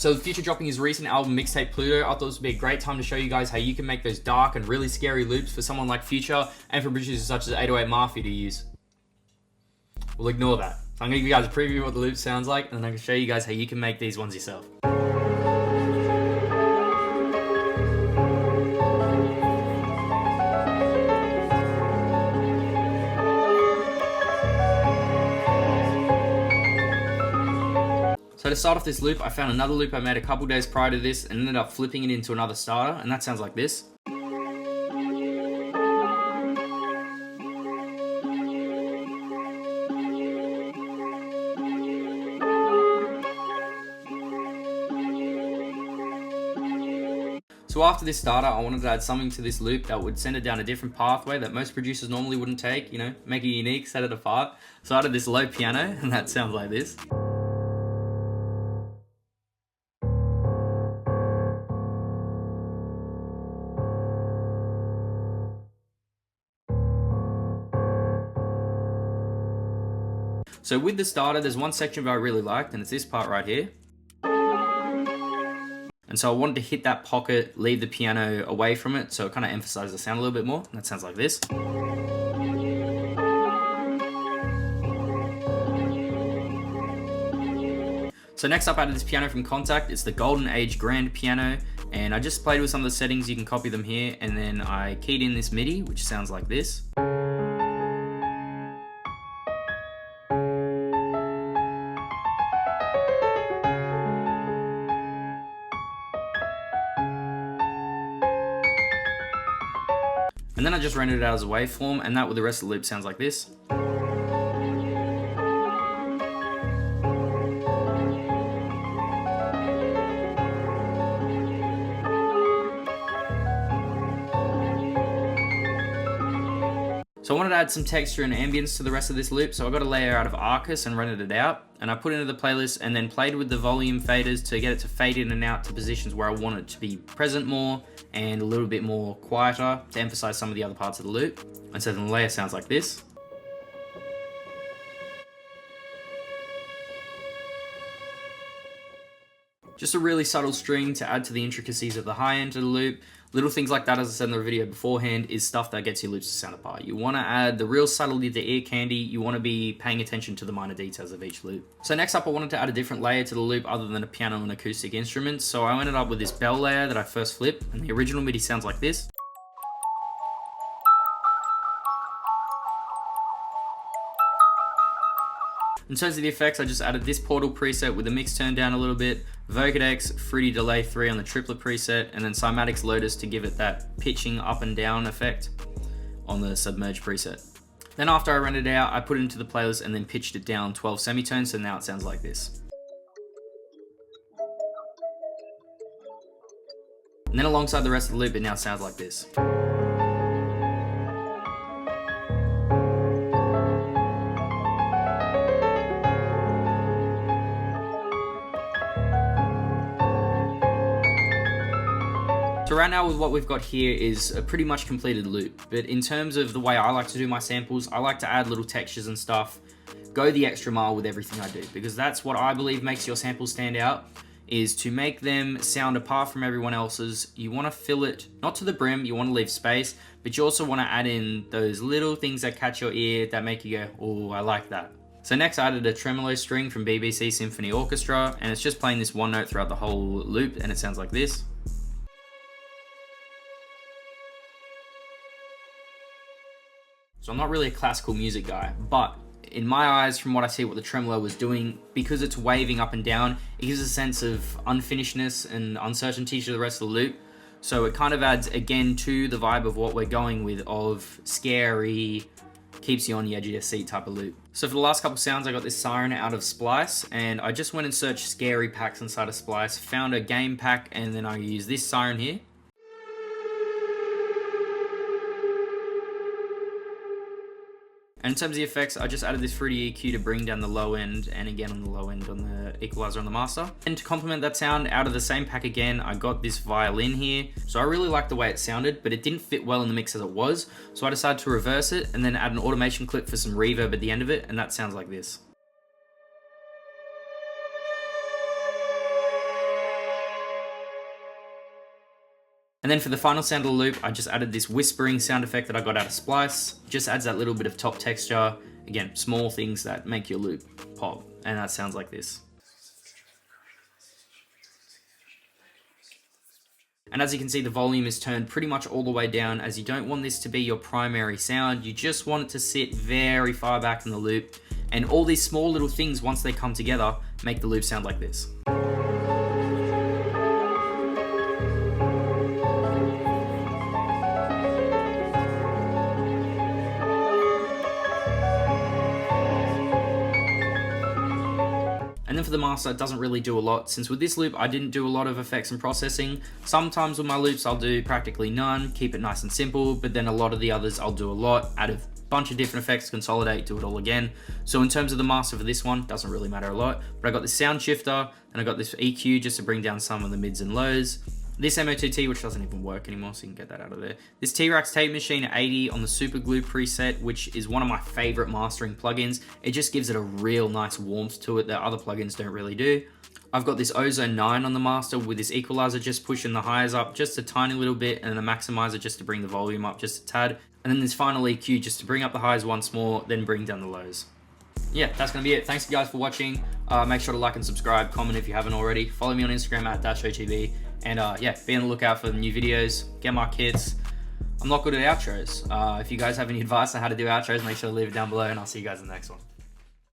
So Future dropping his recent album Mixtape Pluto, I thought this would be a great time to show you guys how you can make those dark and really scary loops for someone like Future and for producers such as 808 Mafia to use. We'll ignore that. So I'm going to give you guys a preview of what the loop sounds like, and then I'm going to show you guys how you can make these ones yourself. So to start off this loop, I found another loop I made a couple days prior to this and ended up flipping it into another starter, and that sounds like this. So after this starter, I wanted to add something to this loop that would send it down a different pathway that most producers normally wouldn't take, you know, make it unique, set it apart. So I added this low piano, and that sounds like this. So with the starter, there's one section that I really liked, and it's this part right here. And so I wanted to hit that pocket, leave the piano away from it, so it kind of emphasizes the sound a little bit more. And that sounds like this. So next up, I added this piano from Contact. It's the Golden Age Grand Piano, and I just played with some of the settings. You can copy them here, and then I keyed in this MIDI, which sounds like this. And then I just rendered it out as a waveform, and that with the rest of the loop sounds like this. So I wanted to add some texture and ambience to the rest of this loop, so I got a layer out of Arcus and rendered it out, and I put it into the playlist and then played with the volume faders to get it to fade in and out to positions where I want it to be present more and a little bit more quieter to emphasize some of the other parts of the loop. And so then the layer sounds like this. Just a really subtle string to add to the intricacies of the high end of the loop. Little things like that, as I said in the video beforehand, is stuff that gets your loops to sound apart. You want to add the real subtlety to ear candy. You want to be paying attention to the minor details of each loop. So next up, I wanted to add a different layer to the loop other than a piano and acoustic instruments. So I ended up with this bell layer that I first flipped, and the original MIDI sounds like this. In terms of the effects, I just added this Portal preset with the mix turned down a little bit, Vocodex, Fruity Delay 3 on the triplet preset, and then Cymatics Lotus to give it that pitching up and down effect on the Submerge preset. Then after I rendered it out, I put it into the playlist and then pitched it down 12 semitones, so now it sounds like this. And then alongside the rest of the loop, it now sounds like this. So right now with what we've got here is a pretty much completed loop, but in terms of the way I like to do my samples, I like to add little textures and stuff, go the extra mile with everything I do, because that's what I believe makes your samples stand out, is to make them sound apart from everyone else's. You want to fill it, not to the brim, you want to leave space, but you also want to add in those little things that catch your ear that make you go, oh, I like that. So next I added a tremolo string from BBC Symphony Orchestra, and it's just playing this one note throughout the whole loop, and it sounds like this. So I'm not really a classical music guy, but in my eyes, from what I see what the tremolo was doing, because it's waving up and down, it gives a sense of unfinishedness and uncertainty to the rest of the loop. So it kind of adds again to the vibe of what we're going with, of scary, keeps you on the edge of your seat type of loop. So for the last couple sounds, I got this siren out of Splice, and I just went and searched scary packs inside of Splice, found a game pack, and then I used this siren here. And in terms of the effects, I just added this Fruity EQ to bring down the low end, and again on the low end on the equalizer on the master. And to complement that sound, out of the same pack again, I got this violin here. So I really liked the way it sounded, but it didn't fit well in the mix as it was. So I decided to reverse it and then add an automation clip for some reverb at the end of it, and that sounds like this. And then for the final sound of the loop, I just added this whispering sound effect that I got out of Splice. Just adds that little bit of top texture. Again, small things that make your loop pop. And that sounds like this. And as you can see, the volume is turned pretty much all the way down, as you don't want this to be your primary sound. You just want it to sit very far back in the loop. And all these small little things, once they come together, make the loop sound like this. And then for the master, it doesn't really do a lot. Since with this loop, I didn't do a lot of effects and processing. Sometimes with my loops, I'll do practically none, keep it nice and simple, but then a lot of the others, I'll do a lot, add a bunch of different effects, consolidate, do it all again. So in terms of the master for this one, doesn't really matter a lot, but I got this sound shifter, and I got this EQ just to bring down some of the mids and lows. This MOTT, which doesn't even work anymore, so you can get that out of there. This T-Rex tape machine at 80 on the Super Glue preset, which is one of my favorite mastering plugins. It just gives it a real nice warmth to it that other plugins don't really do. I've got this Ozone 9 on the master with this equalizer just pushing the highs up just a tiny little bit, and a maximizer just to bring the volume up just a tad. And then this final EQ just to bring up the highs once more, then bring down the lows. Yeah, that's going to be it. Thanks guys for watching. Make sure to like and subscribe, comment if you haven't already. Follow me on Instagram at @DashOTV. And yeah, be on the lookout for the new videos. Get my kits. I'm not good at outros. If you guys have any advice on how to do outros, make sure to leave it down below, and I'll see you guys in the next one.